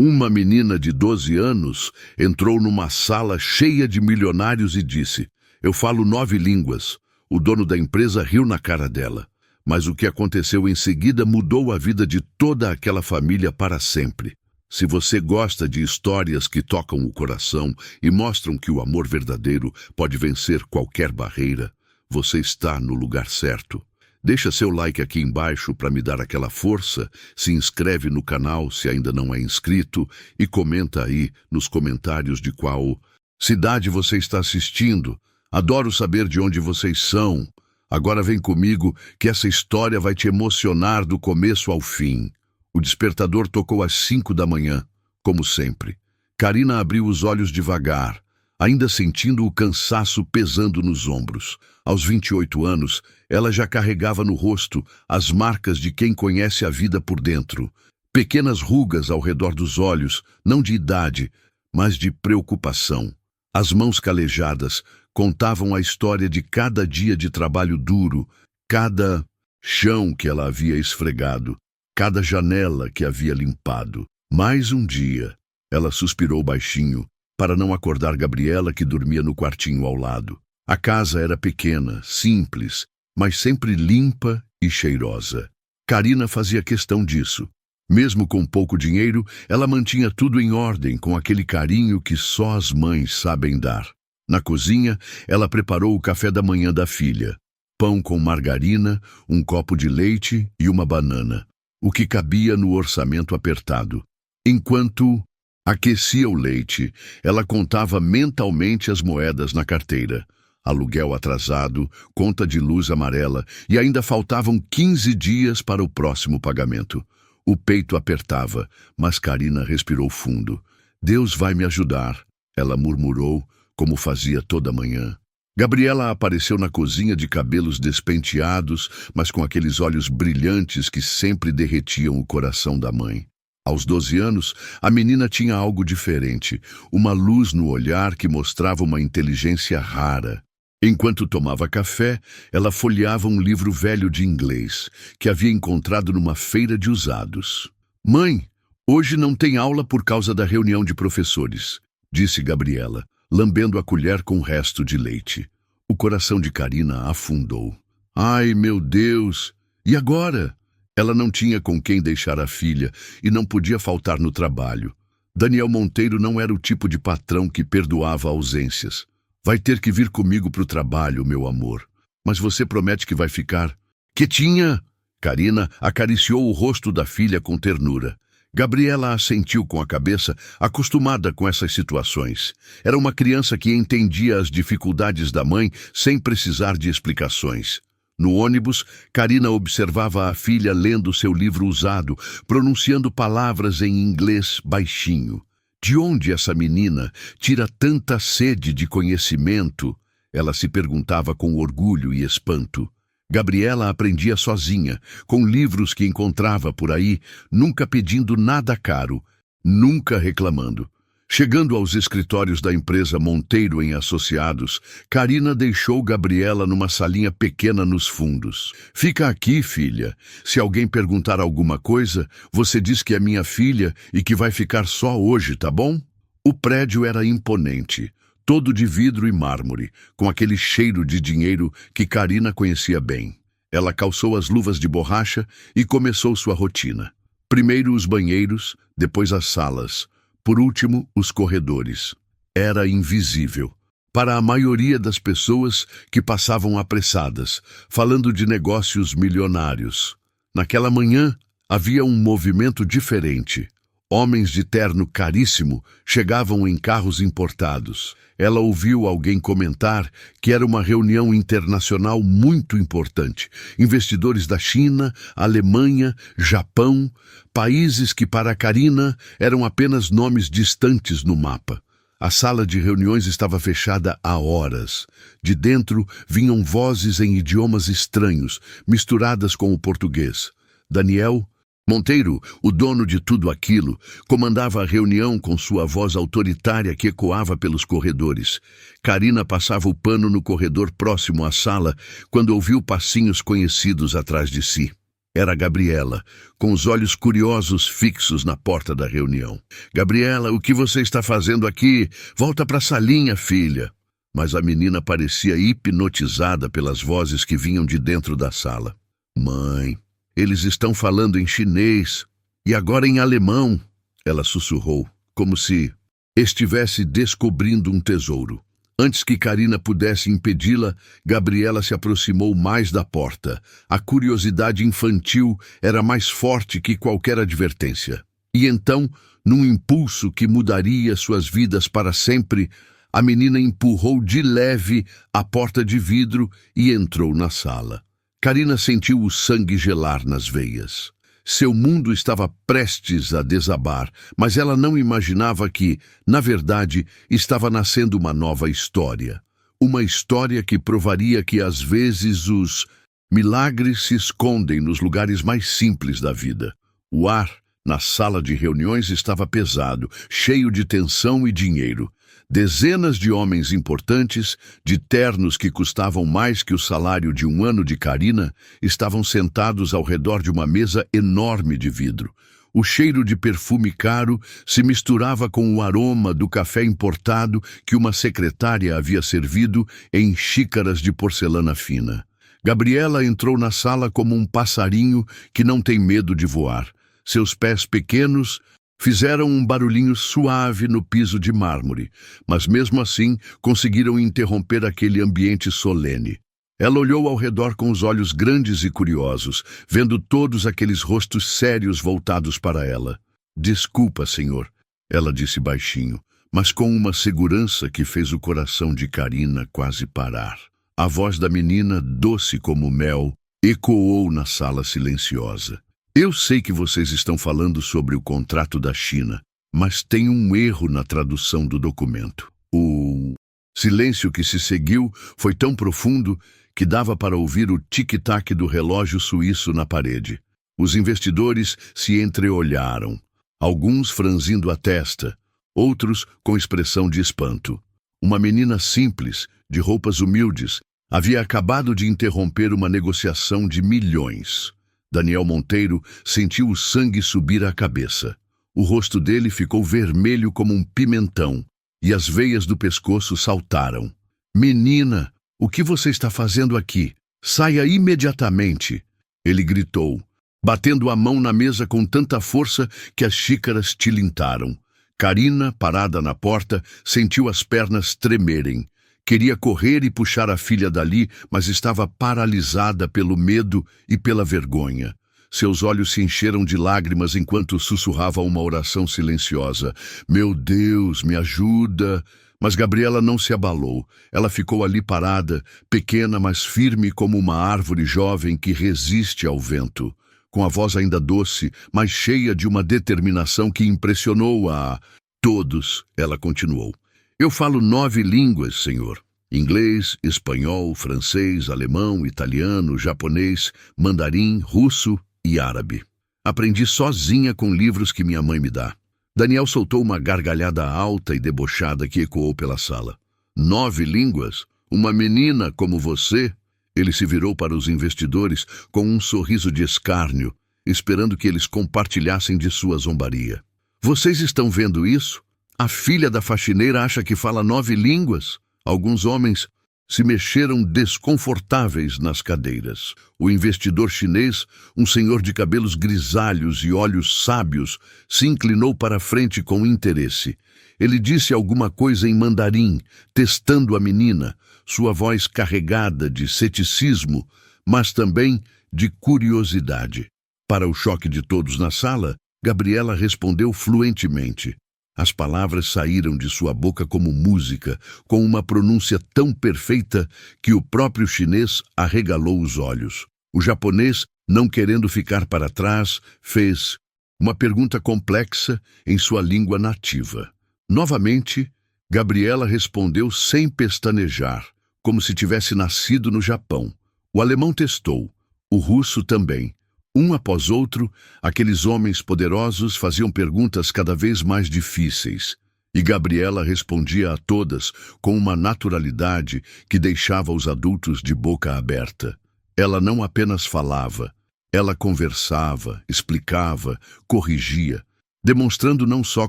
Uma menina de 12 anos entrou numa sala cheia de milionários e disse: "Eu falo 9 línguas." O dono da empresa riu na cara dela. Mas o que aconteceu em seguida mudou a vida de toda aquela família para sempre. Se você gosta de histórias que tocam o coração e mostram que o amor verdadeiro pode vencer qualquer barreira, você está no lugar certo. Deixa seu like aqui embaixo para me dar aquela força, se inscreve no canal se ainda não é inscrito e comenta aí nos comentários de qual cidade você está assistindo. Adoro saber de onde vocês são. Agora vem comigo que essa história vai te emocionar do começo ao fim. O despertador tocou às 5 da manhã, como sempre. Karina abriu os olhos devagar, ainda sentindo o cansaço pesando nos ombros. Aos 28 anos, ela já carregava no rosto as marcas de quem conhece a vida por dentro. Pequenas rugas ao redor dos olhos, não de idade, mas de preocupação. As mãos calejadas contavam a história de cada dia de trabalho duro, cada chão que ela havia esfregado, cada janela que havia limpado. Mais um dia, ela suspirou baixinho, para não acordar Gabriela, que dormia no quartinho ao lado. A casa era pequena, simples, mas sempre limpa e cheirosa. Karina fazia questão disso. Mesmo com pouco dinheiro, ela mantinha tudo em ordem, com aquele carinho que só as mães sabem dar. Na cozinha, ela preparou o café da manhã da filha. Pão com margarina, um copo de leite e uma banana, o que cabia no orçamento apertado. Enquanto aquecia o leite, ela contava mentalmente as moedas na carteira. Aluguel atrasado, conta de luz amarela e ainda faltavam 15 dias para o próximo pagamento. O peito apertava, mas Karina respirou fundo. "Deus vai me ajudar", ela murmurou, como fazia toda manhã. Gabriela apareceu na cozinha de cabelos despenteados, mas com aqueles olhos brilhantes que sempre derretiam o coração da mãe. Aos 12 anos, a menina tinha algo diferente, uma luz no olhar que mostrava uma inteligência rara. Enquanto tomava café, ela folheava um livro velho de inglês, que havia encontrado numa feira de usados. "Mãe, hoje não tem aula por causa da reunião de professores", disse Gabriela, lambendo a colher com o resto de leite. O coração de Karina afundou. "Ai, meu Deus! E agora?" Ela não tinha com quem deixar a filha e não podia faltar no trabalho. Daniel Monteiro não era o tipo de patrão que perdoava ausências. "Vai ter que vir comigo para o trabalho, meu amor. Mas você promete que vai ficar quietinha?" Karina acariciou o rosto da filha com ternura. Gabriela assentiu com a cabeça, acostumada com essas situações. Era uma criança que entendia as dificuldades da mãe sem precisar de explicações. No ônibus, Karina observava a filha lendo seu livro usado, pronunciando palavras em inglês baixinho. De onde essa menina tira tanta sede de conhecimento? Ela se perguntava com orgulho e espanto. Gabriela aprendia sozinha, com livros que encontrava por aí, nunca pedindo nada caro, nunca reclamando. Chegando aos escritórios da empresa Monteiro em Associados, Karina deixou Gabriela numa salinha pequena nos fundos. "Fica aqui, filha. Se alguém perguntar alguma coisa, você diz que é minha filha e que vai ficar só hoje, tá bom?" O prédio era imponente, todo de vidro e mármore, com aquele cheiro de dinheiro que Karina conhecia bem. Ela calçou as luvas de borracha e começou sua rotina. Primeiro os banheiros, depois as salas. Por último, os corredores. Era invisível para a maioria das pessoas que passavam apressadas, falando de negócios milionários. Naquela manhã, havia um movimento diferente. Homens de terno caríssimo chegavam em carros importados. Ela ouviu alguém comentar que era uma reunião internacional muito importante. Investidores da China, Alemanha, Japão, países que para Karina eram apenas nomes distantes no mapa. A sala de reuniões estava fechada há horas. De dentro vinham vozes em idiomas estranhos, misturadas com o português. Daniel Monteiro, o dono de tudo aquilo, comandava a reunião com sua voz autoritária que ecoava pelos corredores. Karina passava o pano no corredor próximo à sala quando ouviu passinhos conhecidos atrás de si. Era Gabriela, com os olhos curiosos fixos na porta da reunião. "Gabriela, o que você está fazendo aqui? Volta para a salinha, filha." Mas a menina parecia hipnotizada pelas vozes que vinham de dentro da sala. "Mãe, eles estão falando em chinês e agora em alemão," ela sussurrou, como se estivesse descobrindo um tesouro. Antes que Karina pudesse impedi-la, Gabriela se aproximou mais da porta. A curiosidade infantil era mais forte que qualquer advertência. E então, num impulso que mudaria suas vidas para sempre, a menina empurrou de leve a porta de vidro e entrou na sala. Karina sentiu o sangue gelar nas veias. Seu mundo estava prestes a desabar, mas ela não imaginava que, na verdade, estava nascendo uma nova história. Uma história que provaria que, às vezes, os milagres se escondem nos lugares mais simples da vida. O ar na sala de reuniões estava pesado, cheio de tensão e dinheiro. Dezenas de homens importantes, de ternos que custavam mais que o salário de um ano de Karina, estavam sentados ao redor de uma mesa enorme de vidro. O cheiro de perfume caro se misturava com o aroma do café importado que uma secretária havia servido em xícaras de porcelana fina. Gabriela entrou na sala como um passarinho que não tem medo de voar. Seus pés pequenos fizeram um barulhinho suave no piso de mármore, mas mesmo assim conseguiram interromper aquele ambiente solene. Ela olhou ao redor com os olhos grandes e curiosos, vendo todos aqueles rostos sérios voltados para ela. "Desculpa, senhor," ela disse baixinho, mas com uma segurança que fez o coração de Karina quase parar. A voz da menina, doce como mel, ecoou na sala silenciosa. "Eu sei que vocês estão falando sobre o contrato da China, mas tem um erro na tradução do documento." O silêncio que se seguiu foi tão profundo que dava para ouvir o tic-tac do relógio suíço na parede. Os investidores se entreolharam, alguns franzindo a testa, outros com expressão de espanto. Uma menina simples, de roupas humildes, havia acabado de interromper uma negociação de milhões. Daniel Monteiro sentiu o sangue subir à cabeça. O rosto dele ficou vermelho como um pimentão e as veias do pescoço saltaram. "Menina, o que você está fazendo aqui? Saia imediatamente!" ele gritou, batendo a mão na mesa com tanta força que as xícaras tilintaram. Karina, parada na porta, sentiu as pernas tremerem. Queria correr e puxar a filha dali, mas estava paralisada pelo medo e pela vergonha. Seus olhos se encheram de lágrimas enquanto sussurrava uma oração silenciosa. "Meu Deus, me ajuda!" Mas Gabriela não se abalou. Ela ficou ali parada, pequena, mas firme como uma árvore jovem que resiste ao vento. Com a voz ainda doce, mas cheia de uma determinação que impressionou a todos, ela continuou. "Eu falo 9 línguas, senhor. Inglês, espanhol, francês, alemão, italiano, japonês, mandarim, russo e árabe. Aprendi sozinha com livros que minha mãe me dá." Daniel soltou uma gargalhada alta e debochada que ecoou pela sala. 9 línguas? Uma menina como você? Ele se virou para os investidores com um sorriso de escárnio, esperando que eles compartilhassem de sua zombaria. "Vocês estão vendo isso? A filha da faxineira acha que fala 9 línguas? Alguns homens se mexeram desconfortáveis nas cadeiras. O investidor chinês, um senhor de cabelos grisalhos e olhos sábios, se inclinou para a frente com interesse. Ele disse alguma coisa em mandarim, testando a menina, sua voz carregada de ceticismo, mas também de curiosidade. Para o choque de todos na sala, Gabriela respondeu fluentemente. As palavras saíram de sua boca como música, com uma pronúncia tão perfeita que o próprio chinês arregalou os olhos. O japonês, não querendo ficar para trás, fez uma pergunta complexa em sua língua nativa. Novamente, Gabriela respondeu sem pestanejar, como se tivesse nascido no Japão. O alemão testou, o russo também. Um após outro, aqueles homens poderosos faziam perguntas cada vez mais difíceis, e Gabriela respondia a todas com uma naturalidade que deixava os adultos de boca aberta. Ela não apenas falava, Ela conversava, explicava, corrigia, demonstrando não só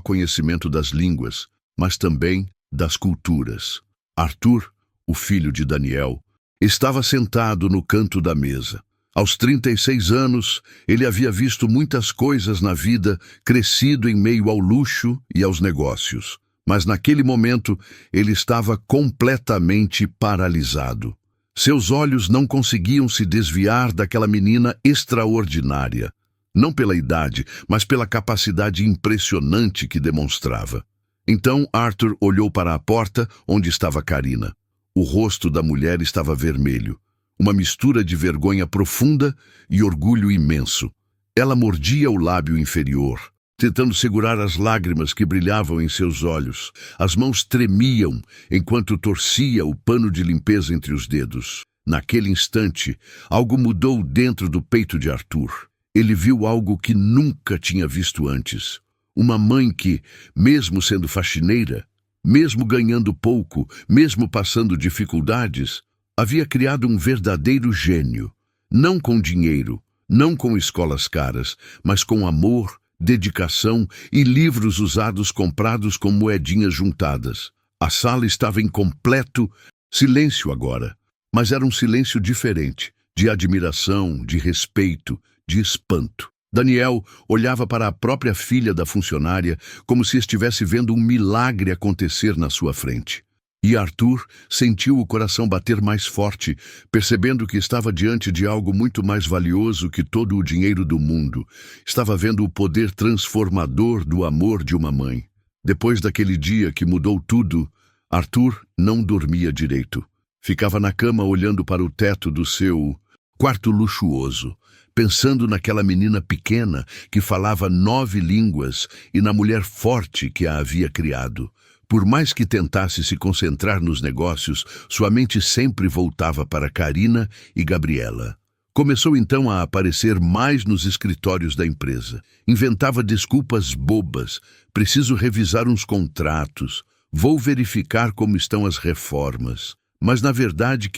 conhecimento das línguas, mas também das culturas. Arthur, o filho de Daniel, estava sentado no canto da mesa. Aos 36 anos, ele havia visto muitas coisas na vida, crescido em meio ao luxo e aos negócios. Mas naquele momento, ele estava completamente paralisado. Seus olhos não conseguiam se desviar daquela menina extraordinária. Não pela idade, mas pela capacidade impressionante que demonstrava. Então Arthur olhou para a porta onde estava Karina. O rosto da mulher estava vermelho. Uma mistura de vergonha profunda e orgulho imenso. Ela mordia o lábio inferior, tentando segurar as lágrimas que brilhavam em seus olhos. As mãos tremiam enquanto torcia o pano de limpeza entre os dedos. Naquele instante, algo mudou dentro do peito de Arthur. Ele viu algo que nunca tinha visto antes. Uma mãe que, mesmo sendo faxineira, mesmo ganhando pouco, mesmo passando dificuldades, havia criado um verdadeiro gênio. Não com dinheiro, não com escolas caras, mas com amor, dedicação e livros usados comprados com moedinhas juntadas. A sala estava em completo silêncio agora, mas era um silêncio diferente, de admiração, de respeito, de espanto. Daniel olhava para a própria filha da funcionária como se estivesse vendo um milagre acontecer na sua frente. E Arthur sentiu o coração bater mais forte, percebendo que estava diante de algo muito mais valioso que todo o dinheiro do mundo. Estava vendo o poder transformador do amor de uma mãe. Depois daquele dia que mudou tudo, Arthur não dormia direito. Ficava na cama olhando para o teto do seu quarto luxuoso, pensando naquela menina pequena que falava 9 línguas e na mulher forte que a havia criado. Por mais que tentasse se concentrar nos negócios, sua mente sempre voltava para Karina e Gabriela. Começou então a aparecer mais nos escritórios da empresa. Inventava desculpas bobas. Preciso revisar uns contratos. Vou verificar como estão as reformas. Mas na verdade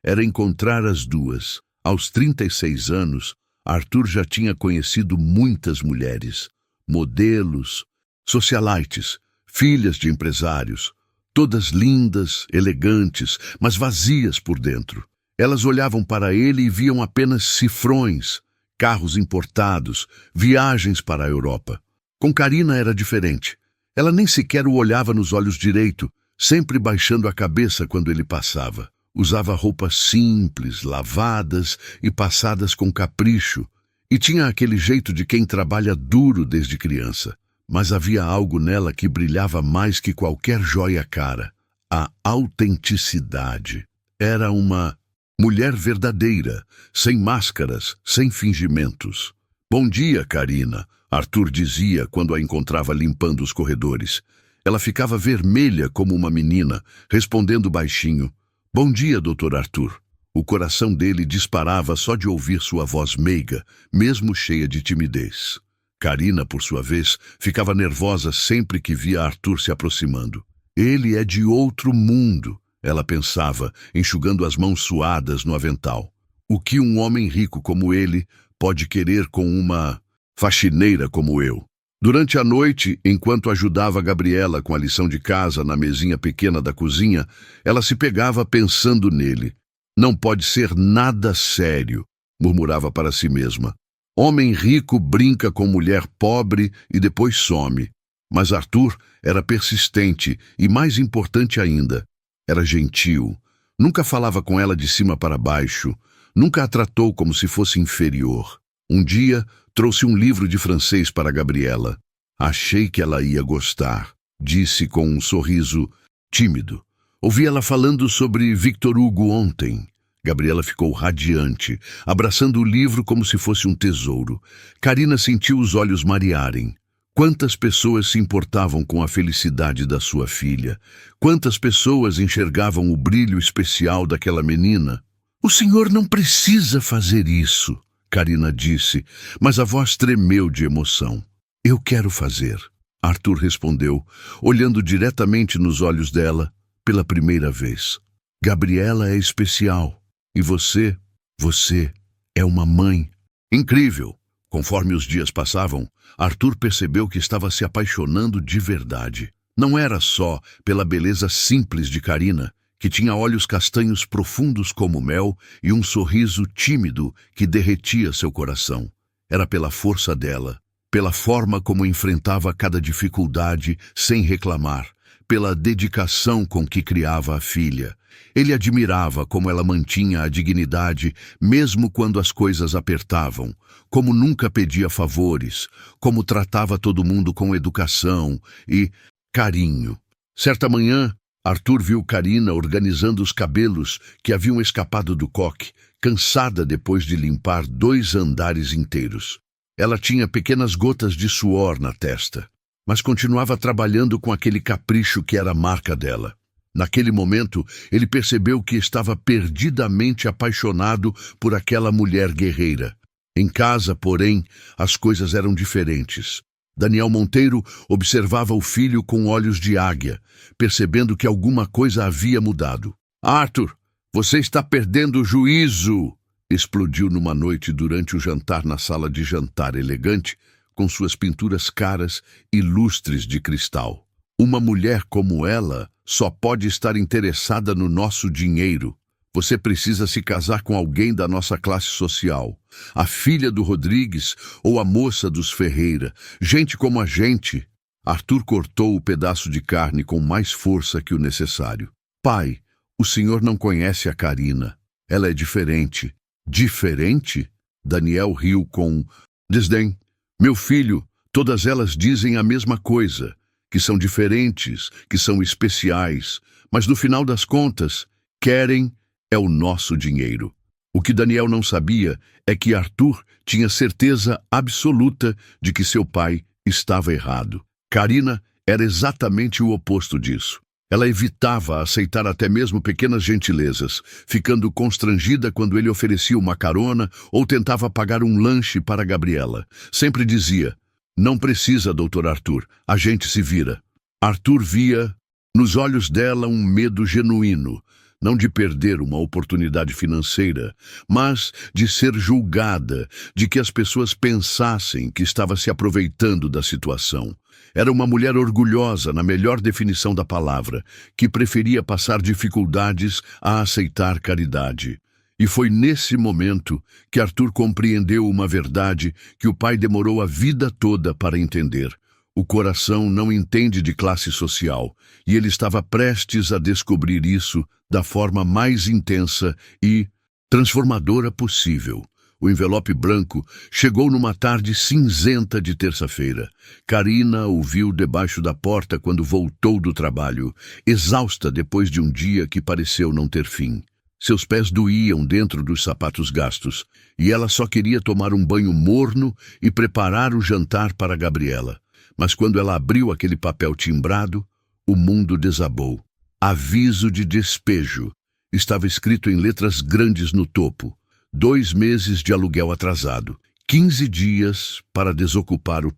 era encontrar as duas. Aos 36 anos, Arthur já tinha conhecido muitas mulheres. Modelos, socialites, filhas de empresários, todas lindas, elegantes, mas vazias por dentro. Elas olhavam para ele e viam apenas cifrões, carros importados, viagens para a Europa. Com Karina era diferente. Ela nem sequer o olhava nos olhos direito, sempre baixando a cabeça quando ele passava. Usava roupas simples, lavadas e passadas com capricho, e tinha aquele jeito de quem trabalha duro desde criança. Mas havia algo nela que brilhava mais que qualquer joia cara: a autenticidade. Era uma mulher verdadeira, sem máscaras, sem fingimentos. Bom dia, Karina, Arthur dizia quando a encontrava limpando os corredores. Ela ficava vermelha como uma menina, respondendo baixinho: Bom dia, Dr. Arthur. O coração dele disparava só de ouvir sua voz meiga, mesmo cheia de timidez. Karina, por sua vez, ficava nervosa sempre que via Arthur se aproximando. Ele é de outro mundo, ela pensava, enxugando as mãos suadas no avental. O que um homem rico como ele pode querer com uma faxineira como eu? Durante a noite, enquanto ajudava Gabriela com a lição de casa na mesinha pequena da cozinha, ela se pegava pensando nele. Não pode ser nada sério, murmurava para si mesma. Homem rico brinca com mulher pobre e depois some. Mas Arthur era persistente e, mais importante ainda, era gentil. Nunca falava com ela de cima para baixo. Nunca a tratou como se fosse inferior. Um dia, trouxe um livro de francês para Gabriela. Achei que ela ia gostar, disse com um sorriso tímido. Ouvi ela falando sobre Victor Hugo ontem. Gabriela ficou radiante, abraçando o livro como se fosse um tesouro. Karina sentiu os olhos marearem. Quantas pessoas se importavam com a felicidade da sua filha? Quantas pessoas enxergavam o brilho especial daquela menina? O senhor não precisa fazer isso, Karina disse, mas a voz tremeu de emoção. Eu quero fazer, Arthur respondeu, olhando diretamente nos olhos dela pela primeira vez. Gabriela é especial. E você é uma mãe. Incrível! Conforme os dias passavam, Arthur percebeu que estava se apaixonando de verdade. Não era só pela beleza simples de Karina, que tinha olhos castanhos profundos como mel e um sorriso tímido que derretia seu coração. Era pela força dela, pela forma como enfrentava cada dificuldade sem reclamar, pela dedicação com que criava a filha. Ele admirava como ela mantinha a dignidade mesmo quando as coisas apertavam, como nunca pedia favores, como tratava todo mundo com educação e carinho. Certa manhã, Arthur viu Karina organizando os cabelos que haviam escapado do coque, cansada depois de limpar 2 andares inteiros. Ela tinha pequenas gotas de suor na testa, mas continuava trabalhando com aquele capricho que era a marca dela. Naquele momento, ele percebeu que estava perdidamente apaixonado por aquela mulher guerreira. Em casa, porém, as coisas eram diferentes. Daniel Monteiro observava o filho com olhos de águia, percebendo que alguma coisa havia mudado. "Arthur, você está perdendo o juízo!" explodiu numa noite durante o jantar na sala de jantar elegante, com suas pinturas caras e lustres de cristal. "Uma mulher como ela só pode estar interessada no nosso dinheiro. Você precisa se casar com alguém da nossa classe social. A filha do Rodrigues ou a moça dos Ferreira. Gente como a gente." Arthur cortou o pedaço de carne com mais força que o necessário. "Pai, o senhor não conhece a Karina. Ela é diferente." "Diferente?" Daniel riu com desdém. "Meu filho, todas elas dizem a mesma coisa, que são diferentes, que são especiais, mas no final das contas, querem é o nosso dinheiro." O que Daniel não sabia é que Arthur tinha certeza absoluta de que seu pai estava errado. Karina era exatamente o oposto disso. Ela evitava aceitar até mesmo pequenas gentilezas, ficando constrangida quando ele oferecia uma carona ou tentava pagar um lanche para Gabriela. Sempre dizia: "Não precisa, Dr. Arthur, a gente se vira." Arthur via nos olhos dela um medo genuíno, não de perder uma oportunidade financeira, mas de ser julgada, de que as pessoas pensassem que estava se aproveitando da situação. Era uma mulher orgulhosa, na melhor definição da palavra, que preferia passar dificuldades a aceitar caridade. E foi nesse momento que Arthur compreendeu uma verdade que o pai demorou a vida toda para entender. O coração não entende de classe social, e ele estava prestes a descobrir isso da forma mais intensa e transformadora possível. O envelope branco chegou numa tarde cinzenta de terça-feira. Karina o viu debaixo da porta quando voltou do trabalho, exausta depois de um dia que pareceu não ter fim. Seus pés doíam dentro dos sapatos gastos, e ela só queria tomar um banho morno e preparar o jantar para Gabriela. Mas quando ela abriu aquele papel timbrado, o mundo desabou. "Aviso de despejo." Estava escrito em letras grandes no topo. 2 meses de aluguel atrasado. 15 dias para desocupar o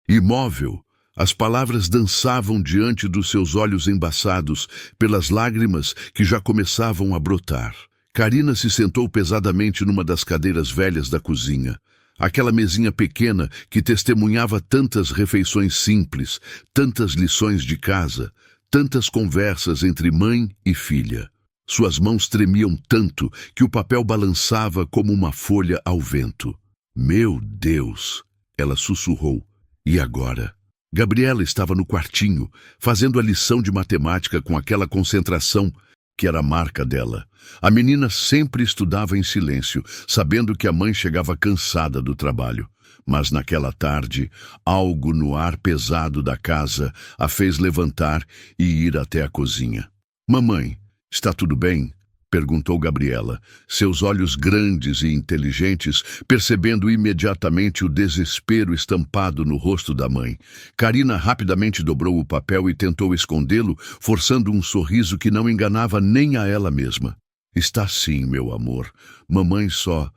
imóvel. As palavras dançavam diante dos seus olhos embaçados pelas lágrimas que já começavam a brotar. Karina se sentou pesadamente numa das cadeiras velhas da cozinha. Aquela mesinha pequena que testemunhava tantas refeições simples, tantas lições de casa, tantas conversas entre mãe e filha. Suas mãos tremiam tanto que o papel balançava como uma folha ao vento. "Meu Deus!" ela sussurrou. "E agora?" Gabriela estava no quartinho, fazendo a lição de matemática com aquela concentração que era a marca dela. A menina sempre estudava em silêncio, sabendo que a mãe chegava cansada do trabalho. Mas naquela tarde, algo no ar pesado da casa a fez levantar e ir até a cozinha. "Mamãe, está tudo bem?" perguntou Gabriela, seus olhos grandes e inteligentes, percebendo imediatamente o desespero estampado no rosto da mãe. Karina rapidamente dobrou o papel e tentou escondê-lo, forçando um sorriso que não enganava nem a ela mesma. "Está sim, meu amor. Mamãe só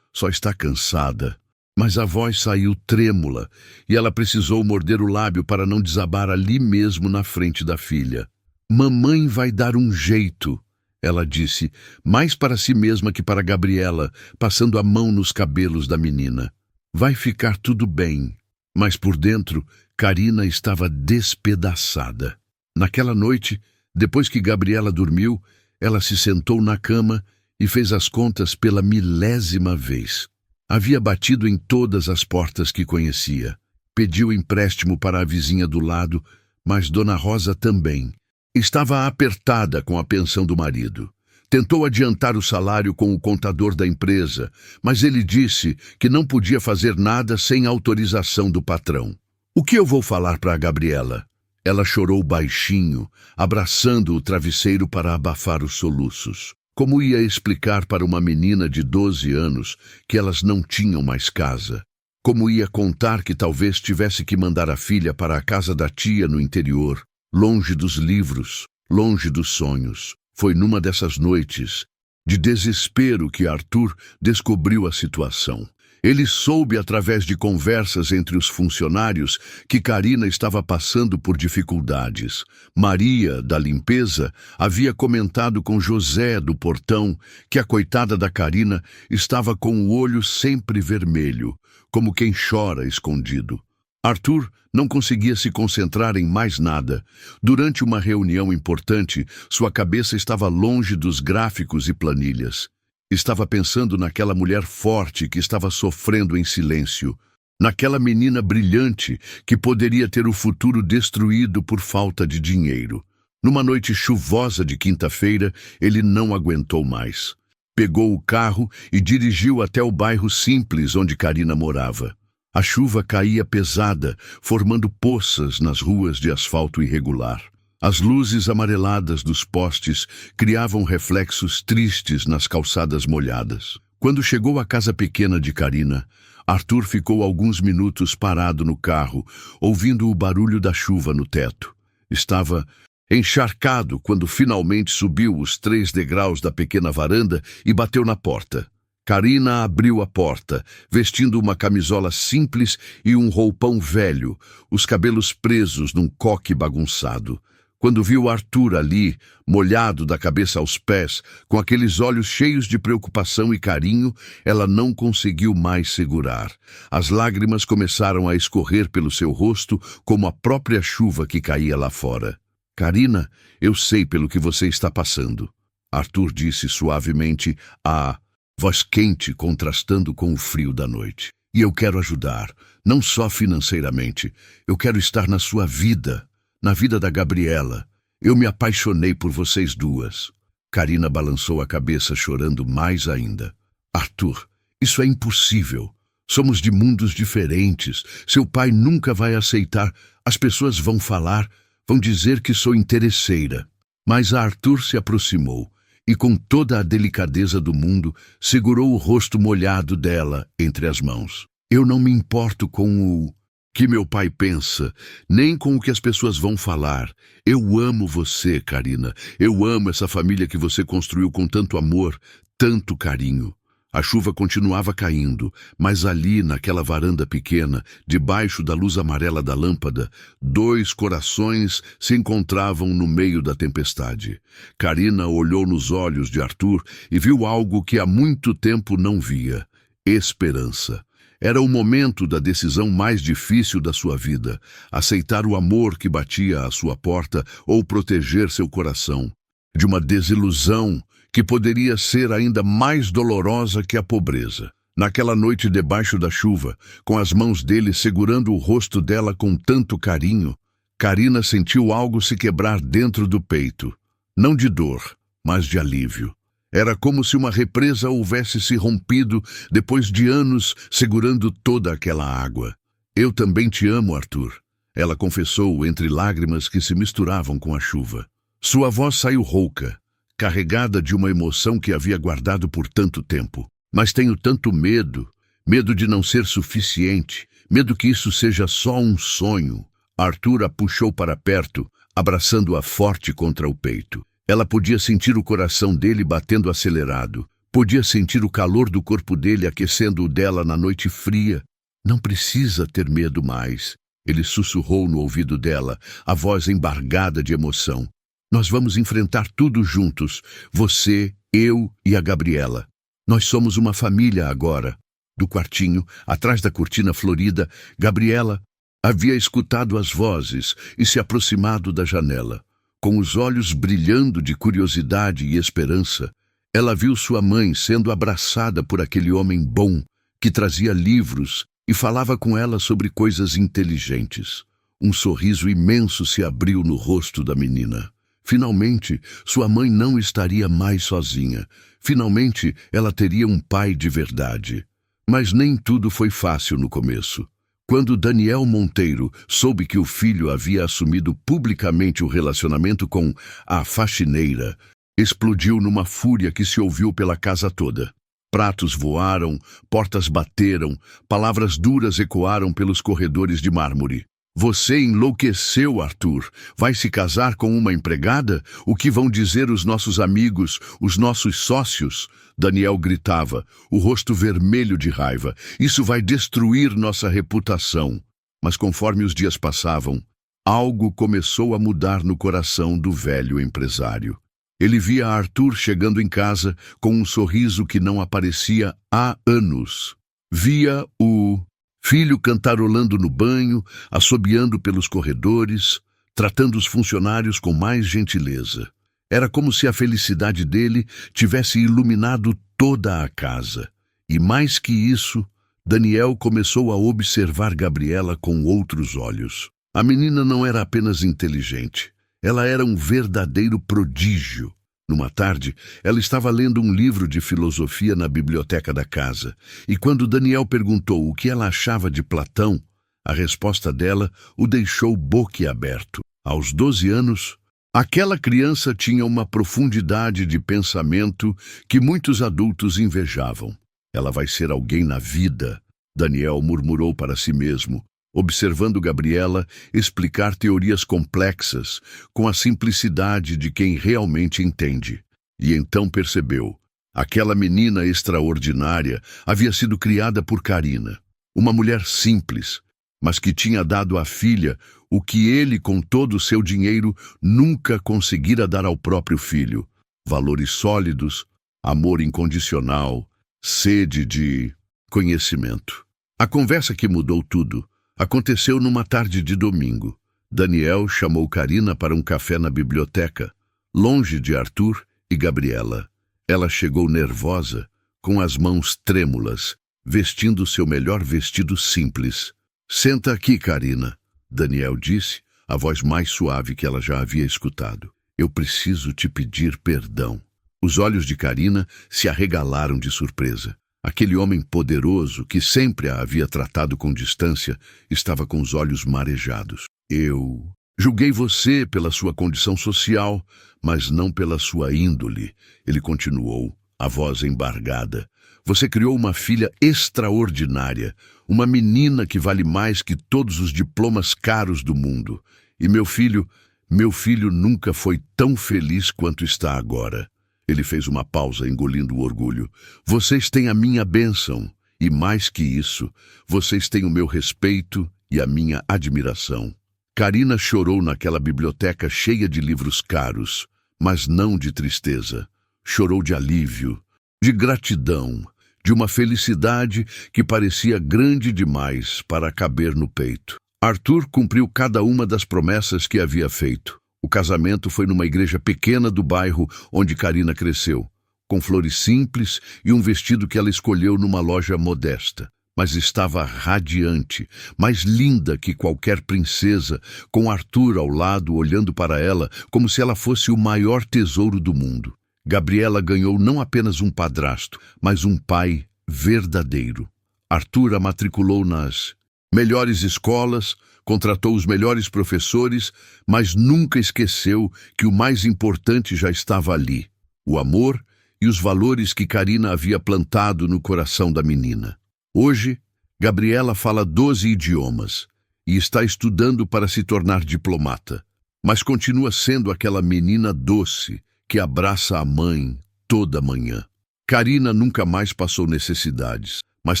está cansada." Mas a voz saiu trêmula e ela precisou morder o lábio para não desabar ali mesmo na frente da filha. "Mamãe vai dar um jeito." Ela disse, mais para si mesma que para Gabriela, passando a mão nos cabelos da menina. Vai ficar tudo bem. Mas por dentro, Karina estava despedaçada. Naquela noite, depois que Gabriela dormiu, ela se sentou na cama e fez as contas pela 1000ª vez. Havia batido em todas as portas que conhecia. Pediu empréstimo para a vizinha do lado, mas Dona Rosa também. Estava apertada com a pensão do marido. Tentou adiantar o salário com o contador da empresa, mas ele disse que não podia fazer nada sem autorização do patrão. O que eu vou falar para a Gabriela? Ela chorou baixinho, abraçando o travesseiro para abafar os soluços. Como ia explicar para uma menina de 12 anos que elas não tinham mais casa? Como ia contar que talvez tivesse que mandar a filha para a casa da tia no interior, longe dos livros, longe dos sonhos? Foi numa dessas noites de desespero que Arthur descobriu a situação. Ele soube através de conversas entre os funcionários que Karina estava passando por dificuldades. Maria, da limpeza, havia comentado com José, do portão, que a coitada da Karina estava com o olho sempre vermelho, como quem chora escondido. Arthur não conseguia se concentrar em mais nada. Durante uma reunião importante, sua cabeça estava longe dos gráficos e planilhas. Estava pensando naquela mulher forte que estava sofrendo em silêncio, naquela menina brilhante que poderia ter o futuro destruído por falta de dinheiro. Numa noite chuvosa de quinta-feira, ele não aguentou mais. Pegou o carro e dirigiu até o bairro simples onde Karina morava. A chuva caía pesada, formando poças nas ruas de asfalto irregular. As luzes amareladas dos postes criavam reflexos tristes nas calçadas molhadas. Quando chegou à casa pequena de Karina, Arthur ficou alguns minutos parado no carro, ouvindo o barulho da chuva no teto. Estava encharcado quando finalmente subiu os 3 degraus da pequena varanda e bateu na porta. Karina abriu a porta, vestindo uma camisola simples e um roupão velho, os cabelos presos num coque bagunçado. Quando viu Arthur ali, molhado da cabeça aos pés, com aqueles olhos cheios de preocupação e carinho, ela não conseguiu mais segurar. As lágrimas começaram a escorrer pelo seu rosto como a própria chuva que caía lá fora. Karina, eu sei pelo que você está passando. Arthur disse suavemente, a voz quente contrastando com o frio da noite. E eu quero ajudar, não só financeiramente. Eu quero estar na sua vida, na vida da Gabriela. Eu me apaixonei por vocês duas. Karina balançou a cabeça, chorando mais ainda. Arthur, isso é impossível. Somos de mundos diferentes. Seu pai nunca vai aceitar. As pessoas vão falar, vão dizer que sou interesseira. Mas Arthur se aproximou e, com toda a delicadeza do mundo, segurou o rosto molhado dela entre as mãos. Eu não me importo com o que meu pai pensa, nem com o que as pessoas vão falar. Eu amo você, Karina. Eu amo essa família que você construiu com tanto amor, tanto carinho. A chuva continuava caindo, mas ali, naquela varanda pequena, debaixo da luz amarela da lâmpada, 2 corações se encontravam no meio da tempestade. Karina olhou nos olhos de Arthur e viu algo que há muito tempo não via: esperança. Era o momento da decisão mais difícil da sua vida: aceitar o amor que batia à sua porta ou proteger seu coração de uma desilusão que poderia ser ainda mais dolorosa que a pobreza. Naquela noite debaixo da chuva, com as mãos dele segurando o rosto dela com tanto carinho, Karina sentiu algo se quebrar dentro do peito. Não de dor, mas de alívio. Era como se uma represa houvesse se rompido depois de anos segurando toda aquela água. Eu também te amo, Arthur, ela confessou entre lágrimas que se misturavam com a chuva. Sua voz saiu rouca, carregada de uma emoção que havia guardado por tanto tempo. Mas tenho tanto medo, medo de não ser suficiente, medo que isso seja só um sonho. Arthur a puxou para perto, abraçando-a forte contra o peito. Ela podia sentir o coração dele batendo acelerado. Podia sentir o calor do corpo dele aquecendo o dela na noite fria. Não precisa ter medo mais, ele sussurrou no ouvido dela, a voz embargada de emoção. Nós vamos enfrentar tudo juntos, você, eu e a Gabriela. Nós somos uma família agora. Do quartinho, atrás da cortina florida, Gabriela havia escutado as vozes e se aproximado da janela. Com os olhos brilhando de curiosidade e esperança, ela viu sua mãe sendo abraçada por aquele homem bom que trazia livros e falava com ela sobre coisas inteligentes. Um sorriso imenso se abriu no rosto da menina. Finalmente, sua mãe não estaria mais sozinha. Finalmente, ela teria um pai de verdade. Mas nem tudo foi fácil no começo. Quando Daniel Monteiro soube que o filho havia assumido publicamente o relacionamento com a faxineira, explodiu numa fúria que se ouviu pela casa toda. Pratos voaram, portas bateram, palavras duras ecoaram pelos corredores de mármore. Você enlouqueceu, Arthur. Vai se casar com uma empregada? O que vão dizer os nossos amigos, os nossos sócios? Daniel gritava, o rosto vermelho de raiva. Isso vai destruir nossa reputação. Mas conforme os dias passavam, algo começou a mudar no coração do velho empresário. Ele via Arthur chegando em casa com um sorriso que não aparecia há anos. Via o filho cantarolando no banho, assobiando pelos corredores, tratando os funcionários com mais gentileza. Era como se a felicidade dele tivesse iluminado toda a casa. E mais que isso, Daniel começou a observar Gabriela com outros olhos. A menina não era apenas inteligente, ela era um verdadeiro prodígio. Numa tarde, ela estava lendo um livro de filosofia na biblioteca da casa, e quando Daniel perguntou o que ela achava de Platão, a resposta dela o deixou boquiaberto. Aos 12 anos, aquela criança tinha uma profundidade de pensamento que muitos adultos invejavam. Ela vai ser alguém na vida, Daniel murmurou para si mesmo, observando Gabriela explicar teorias complexas com a simplicidade de quem realmente entende. E então percebeu, aquela menina extraordinária havia sido criada por Karina, uma mulher simples, mas que tinha dado à filha o que ele, com todo o seu dinheiro, nunca conseguira dar ao próprio filho: valores sólidos, amor incondicional, sede de conhecimento. A conversa que mudou tudo aconteceu numa tarde de domingo. Daniel chamou Karina para um café na biblioteca, longe de Arthur e Gabriela. Ela chegou nervosa, com as mãos trêmulas, vestindo seu melhor vestido simples. Senta aqui, Karina, Daniel disse, a voz mais suave que ela já havia escutado. Eu preciso te pedir perdão. Os olhos de Karina se arregalaram de surpresa. Aquele homem poderoso, que sempre a havia tratado com distância, estava com os olhos marejados. Eu julguei você pela sua condição social, mas não pela sua índole, ele continuou, a voz embargada. Você criou uma filha extraordinária, uma menina que vale mais que todos os diplomas caros do mundo. E meu filho nunca foi tão feliz quanto está agora. Ele fez uma pausa, engolindo o orgulho. Vocês têm a minha bênção, e mais que isso, vocês têm o meu respeito e a minha admiração. Karina chorou naquela biblioteca cheia de livros caros, mas não de tristeza. Chorou de alívio, de gratidão, de uma felicidade que parecia grande demais para caber no peito. Arthur cumpriu cada uma das promessas que havia feito. O casamento foi numa igreja pequena do bairro onde Karina cresceu, com flores simples e um vestido que ela escolheu numa loja modesta. Mas estava radiante, mais linda que qualquer princesa, com Arthur ao lado olhando para ela como se ela fosse o maior tesouro do mundo. Gabriela ganhou não apenas um padrasto, mas um pai verdadeiro. Arthur a matriculou nas melhores escolas, contratou os melhores professores, mas nunca esqueceu que o mais importante já estava ali: o amor e os valores que Karina havia plantado no coração da menina. Hoje, Gabriela fala 12 idiomas e está estudando para se tornar diplomata, mas continua sendo aquela menina doce que abraça a mãe toda manhã. Karina nunca mais passou necessidades, mas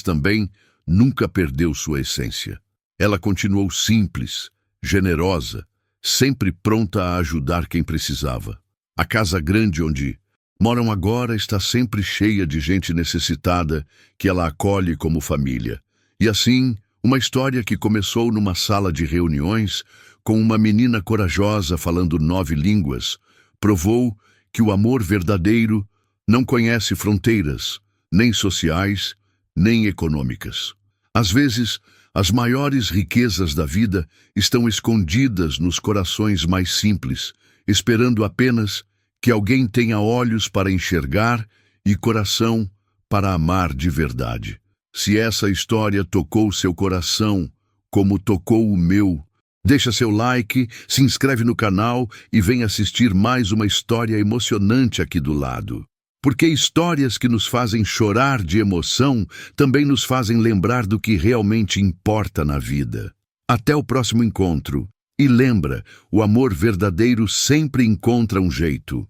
também nunca perdeu sua essência. Ela continuou simples, generosa, sempre pronta a ajudar quem precisava. A casa grande onde moram agora está sempre cheia de gente necessitada que ela acolhe como família. E assim, uma história que começou numa sala de reuniões com uma menina corajosa falando 9 línguas, provou que o amor verdadeiro não conhece fronteiras, nem sociais, nem econômicas. Às vezes, as maiores riquezas da vida estão escondidas nos corações mais simples, esperando apenas que alguém tenha olhos para enxergar e coração para amar de verdade. Se essa história tocou seu coração, como tocou o meu, deixa seu like, se inscreve no canal e vem assistir mais uma história emocionante aqui do lado. Porque histórias que nos fazem chorar de emoção também nos fazem lembrar do que realmente importa na vida. Até o próximo encontro. E lembra, o amor verdadeiro sempre encontra um jeito.